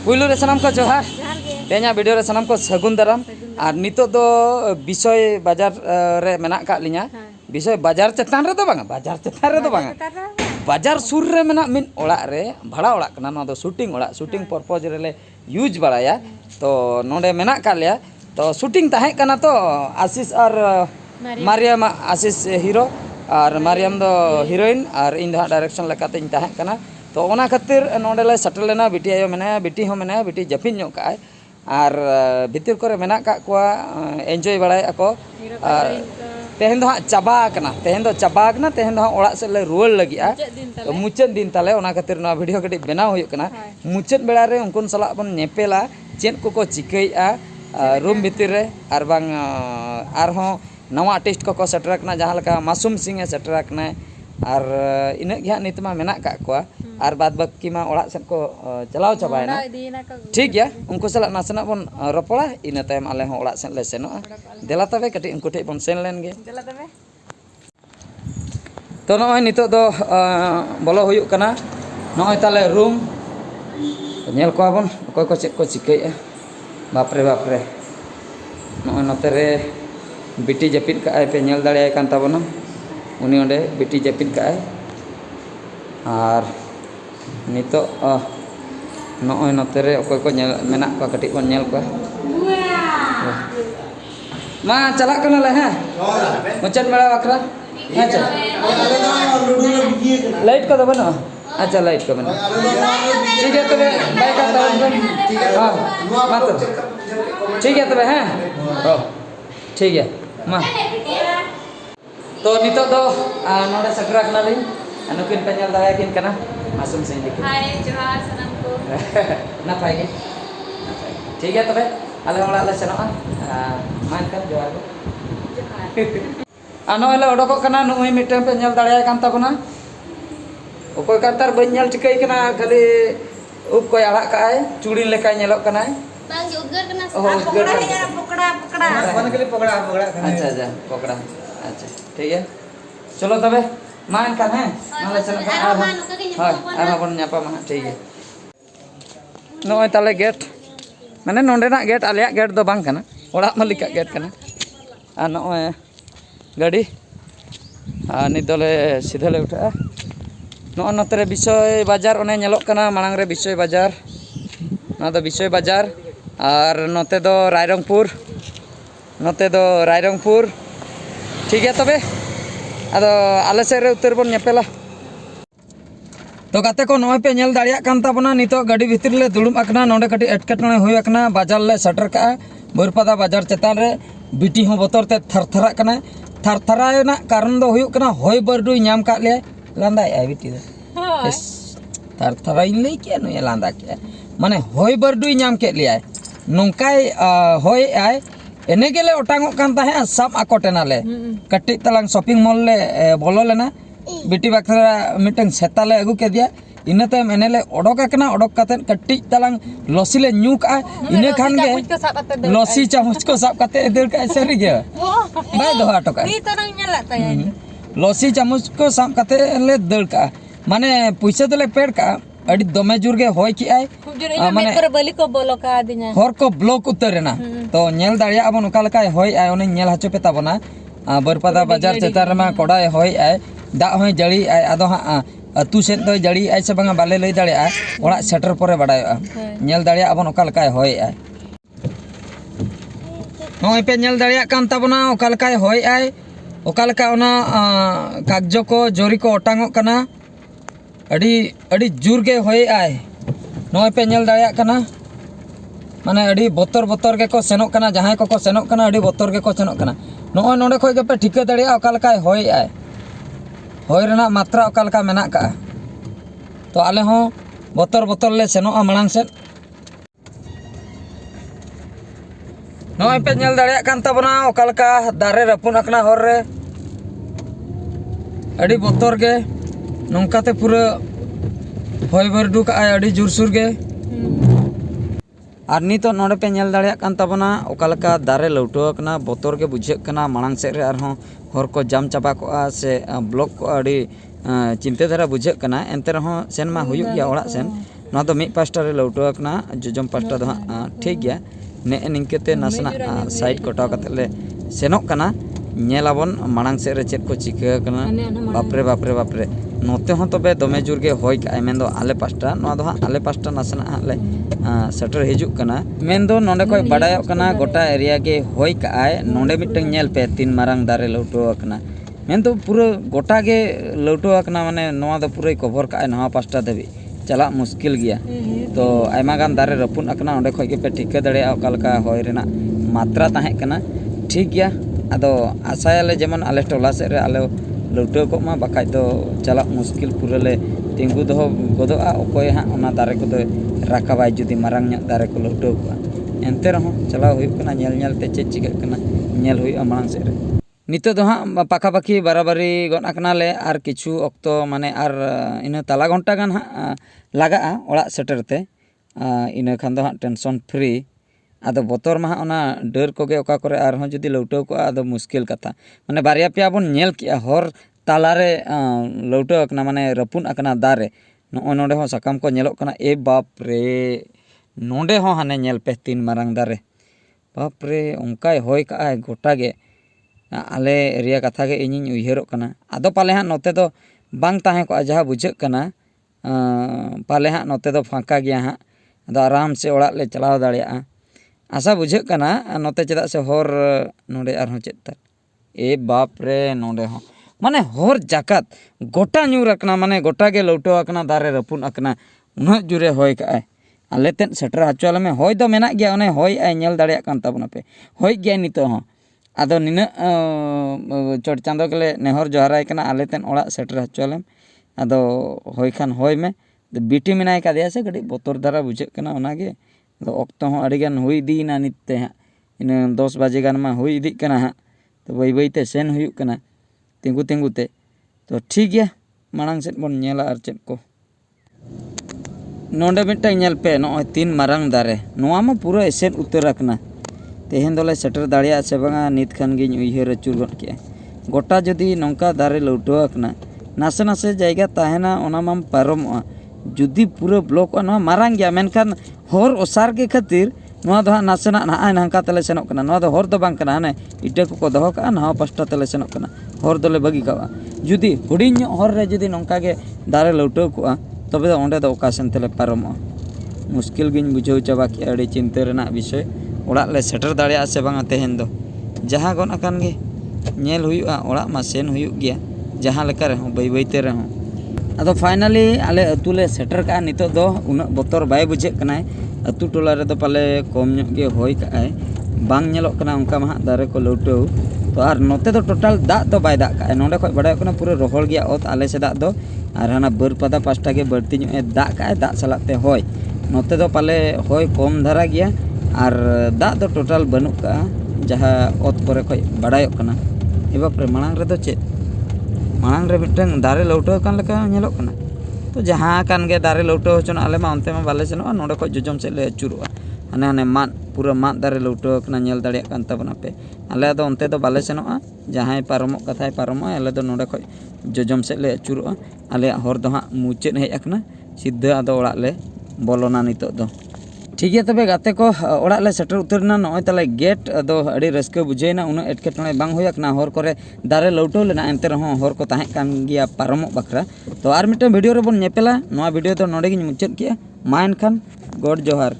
पुइलु रे सनाम को जोहार तेना वीडियो रे सनाम को सगुन दाराम और नितो दो विषय बाजार रे मेना का लिया विषय बाजार चेतान रे तो बांगा बाजार चेतान रे तो बांगा बाजार सुर रे मेना मिन ओड़ा रे भाड़ा ओड़ा कना ना दो शूटिंग पर्पज रे ले यूज बड़ाया तो नोडे मेना का लिया तो शूटिंग ताहे कना तो आशीष और मारियम आशीष हीरो और मारियम दो हीरोइन और इन डायरेक्शन लेकाते इन ताहे कना तो ओना खातिर नोडेले सेटल लेना बिटी आयो मेना बिटी हो मेना बिटी जपिन ᱧᱚᱜ काय और भितर करे मेना का कोआ एंजॉय बड़ाय ako और तेहेन दो चाबा कना तेहेन दो चाबा कना तेहेन दो ओड़ा से ले रुवल लगी आ तो मुचत दिन ताले ओना खातिर ना वीडियो कटी बनाव हुयो कना मुचत बेला रे उनकुन सला बन नेपेला चेन को चिकैआ रूम भितर रे आर बांग आर हो नवा आर्टिस्ट को सेटर कना जहां लका मासूम सिंह ए सेटर कना और इना गया नितमा मेना का कोआ और बाद बाकी मा ओड़ा सेन को चलाव चाबायना ठीक गया उनको सला नासना बन रपड़ा इना तायम आले हो ओड़ा सेन ले सेनोआ देला तबे कटी उनको ठे बन सेन लेन गे देला तबे तो नय नितो दो बोलो हुयुक कना नय ताले रूम नेल को बन कोय को चेक को चिकैया बाप रे नय नते रे बिटी जपित का पे नेल दाड़े कान ताबना उनी ओंडे बिटी जपित का और नितो नय नते रे कोय को मेना को कटी बन नेल को मा चला कना ले हैं मुचन बेड़ा बकरा अच्छा लाइट को दबना अच्छा लाइट को बना ठीक है तबे बाय का तावन हां मत ठीक है तबे हैं ठीक है मा तो नितो दो नोडे सकरा कना लिन अनुकिन पेनल दाया किन कना मासूम से लिख हाय जोहार सनम को ना पाएगे ठीक है तबे आले ओड़ा ले सेनोआ मान कर जोहार को जोहार आनो ले ओडको कना नुई मिटन पेनल दाया कान ताबना ओकोय कांतार बन्याल टिकै कना खाली उप कोय आड़ा काय चूड़ी लेका नेलो कना बांग उद्गर कना पकड़ा मन के लिए पकड़ा अच्छा पकड़ा अच्छा ठीक है चलो तबे मान का है माले चलो हां आमा बन न्यापा मा ठीक है नोय ताले गेट माने नोंडेना गेट आलिया गेट दो बांग कना ओड़ा मालिका गेट कना आ नोय गाड़ी आ निदले सीधे ले उठा नो नतरे विषय बाजार ओने नेलोक कना मांग रे विषय बाजार ना दो विषय बाजार और नोते दो रायरंगपुर ठीक है तबे अदो आले से रे उत्तर बन नेपेला तो गाते को नय पे नेल दाड़िया कान ताबना नितो गाड़ी भीतर ले दुड़ुम अकना नोंडे कटी एटकेटणे होय अकना बाजार ले सटर का बोरपादा बाजार चेतान रे बिटी हो बोतर ते थरथरा कना थरथरायना कारण दो हुयुक कना होय बरडुई नाम का ले लांदा आई बिटी दो थरथराइन ले के नो लांदा के माने होय बरडुई नाम के लिया नोंकाय होय आय एने गेले ओटांगो कान ताहे सब आकोटेना ले कट्टी तलांग शॉपिंग मॉल ले बोलो लेना बिटी बखरा मिटंग सेता ले अगु के दिया इने तम एने ले ओडोक कना ओडोक काते कट्टी तलांग लसी ले न्यूक आ इने खान गे लसी चामच को साब काते देर का सरी गे बाय दोहा टका नी तरंग नेला ताय लसी चामच को साब काते ले दड़ का माने पैसा दले पेड़ का अड़ी दमे जुर गे होय की आय माने पर बलि को बोलो का दिना हर को ब्लॉक उतरेना तो नेल दाड़िया अबन ओका लका होय आय ओने नेल हाचो पे ताबना बरपादा बाजार चेतार मा कोडाय होय आय दा होय जड़ी आय अदो हा अतु सेन दो जड़ी आय से बांगा बाले लई दाड़िया ओड़ा सेटर परे बडायआ नेल दाड़िया अबन ओका लका होय आय होय पे नेल दाड़िया कान ताबना ओका लका होय आय ओका लका ओना कागजो को जोरी को ओटांगो कना अड़ी जुर के होय आय नय पे नेल दाया कना माने अड़ी बोतर के को सेनोक कना जहां को सेनोक कना अड़ी बोतर के को सेनोक कना नय नोडे खोय के पे ठिका दाड़िया ओका लका होय आय होय रेना मात्रा ओका लका मेना का तो आले हो बोतर ले सेनोक मांग से नय पे नेल दाड़िया कान ताबना ओका लका दारे रपुन अकना हर रे अड़ी बोतर के नौकाते पूरा होय बरडू का अड़ी जुरसुर गे और नितो नोडे पे नेल दाड़िया कान ताबना ओकालका दारे लौटो कना बोतर के बुझे कना मांग से रे आरहों हर को जाम चाबा को से ब्लॉक को अड़ी चिंता धारा बुझे कना एंते रहो सेन मा हुयुक या ओड़ा सेन नोआ दो मिड पास्टा रे लौटो कना जोजम पास्टा दो हाँ ठीक गया ने निंकेते नासना साइड कटाव कते ले सेनोक कना नेलाबन मांग से रे चेक को चिका कना बापरे बापरे बापरे नोते हों तबे दमे जोर गे होय का मेंदो आले पास्टा नोआ दो हाँ आले पास्टा नासना हाँ ले सेटर हिजुक कना मेंदो नोंडे कोई बड़ायो कना गोटा एरिया गे होय का आय नोंडे मिटंग नेल पे तीन मारंग दारे लौटो कना मेंदो पूरा गोटा गे लौटो कना माने नोआ दो पूरा कवर का आय नवा पास्टा देबी चला मुश्किल गया तो आयमा गान दारे रपुन अकना ओंडे खोय के पे ठिका दड़े ओकालका होय रेना मात्रा ताहे कना ठीक गया अदो आशायाले जेमन आले टोला से रे आले लौटो को मा बाकाय दो चला मुश्किल पूरा ले तिंगु दो गोदोआ ओकोय हा ओना दारे को दो राकाबाय जुदी मारंग ᱧᱚᱜ दारे को लौटो को एंते रहो चला हुई कना नेल नेल ते चेक चिक कना नेल हुई मांग से रे नितो दो हाँ पाखा पाखी बराबरी गन अकना ले आर किछु अक्तो माने आर इन तला घंटा गान हाँ लगा ओड़ा सेटरते इन खान दो हाँ टेंशन फ्री आदो बोतर मा ओना डर कोगे ओका करे आर हों जुदी लौटो को आदो मुश्किल कथा माने बारिया पिया बन नेल किया हर तालारे लौटो अकना माने रपुन अकना दारे नो नोडे हो सकाम को नेलोक कना ए बाप रे नोडे हो हाने नेल पे तीन मारंग दारे बाप रे उनकाय होय का गोटा गे आले एरिया कथा के इनिन उयहरोक कना आदो पाले हाँ नोते दो बांग ताहे को जहाँ बुझक कना पाले हाँ नोते दो फांका गया हाँ आदो आराम से ओड़ा ले चलाव दाड़िया आशा बुझक कना नोते चेदा से होर नोडे आर हों चेता ए बाप रे नोडे हो माने होर जाकात गोटा न्यूर अकना माने गोटा गे लौटो अकना दारे रपुन अकना उन्हें जुरे होय का आले तेन सेटर हचुआले में होय दो मेना गया उन्हें होय आय नेल दाड़िया कान ताबना पे होय गया नितो हो आदो निना चोट चांदो के नेहर जोहाराय कना आले तेन ओड़ा सेटर हचुआले आदो होय खान होय में बीटी मेनाय का दिया से गडी बोतर दारा बुझे कना ओनागे आदो ऑक्तो हो अडिगान हुई दीना नित्ते हाँ इन 10 बजे गान मा हुई इदी कना हाँ तो बई बई ते सेन हुयुक कना तिंगु तिंगु ते तो ठीक गया मांग सेट बन नेला आर चेक को नोंडे मिटटाई नेल पे नॉय तीन मारंग दारे नोआ मा पूरा एसेन उतर अकना तेहेन दोले सेटर दाड़िया से बांगा नित खान गिन उयहर अचुर गन के गोटा जदि नौका दारे लौटो अकना नासे नासे जायगा ताहेना ओना माम पारमोआ जुदी पूरा ब्लॉक नोआ मारंग गया मेनखान होर ओसार के खातिर नोआ दो नासेना ना नहांका तले सेनोक कना नोआ दो होर दो बांग कना हाने इटा को दोहो का नहा पास्टा तले सेनोक कना होर दोले बगी कावा जुदी हुडिन होर रे जुदी नौका के दारे लौटो को तबे दो ओंडे दो ओकासन तले पारमोआ मुश्किल गिन बुझाव चाबा के अड़ी चिंता रेना विषय ओड़ा ले सेटर दाड़िया से बांगा तेहेन दो जहाँ गन अकान गे नेल हुयुआ ओड़ा मा सेन हुयुग गया जहाँ लेका रहो बई बईते रहो अदो फाइनली आले अतु ले सेटर का नितो दो उना बोतर बाय बुझे कनाय अतु टोला रे दो पाले कम ᱧᱚᱜ गे होय काय बांग नेलोक कना उनका मा दारे को लौटो तो आर नोते दो टोटल दाग दो बाय दाग काय नोंडे खय बडाय कना पूरा रोहल गया ओत आले से दाग दो आर हाना बरपदा पास्टा गे बर्ती ᱧᱚᱜ ए दाग काय दाग सलाते होय नोते दो पाले होय कम धारा गया और दाग दो टोटल बनुक का जहाँ ओत पर खय बडायोक कना ए बाप रे मांग रे दो चे मांग रे मिटंग दारे लौटो कान लेका नेलोक कना तो जहाँ कान गे दारे लौटो होचन आले मा अंते मा बाले सेनो नोडे खय जोजम से ले अचुरुआ हाने हाने मान पूरा मान दारे लौटो कना नेल दाड़िया कान ताबना पे आले दो अंते दो बाले सेनोआ जहाँ पारमो कथाय पारमो आले दो नोडे खय जोजम से ले अचुरुआ आले होर दो हाँ मुचेद हेज अकना सीधा आदो ओड़ा ले बोलोना नितो दो ठीक है तबे गाते को ओड़ा ले सेटर उतरना नॉय तले गेट अदो अड़ी रस्के बुझेना उन एटकेटणे बांग होयकना होर करे दारे लौटो लेना एंते रहो होर को ताहे कान गिया पारमो बखरा तो आर मिटे वीडियो रे बोन नेपेला नोआ वीडियो तो नोडे गिन मुचेद किया मा एनखान गॉड जोहार।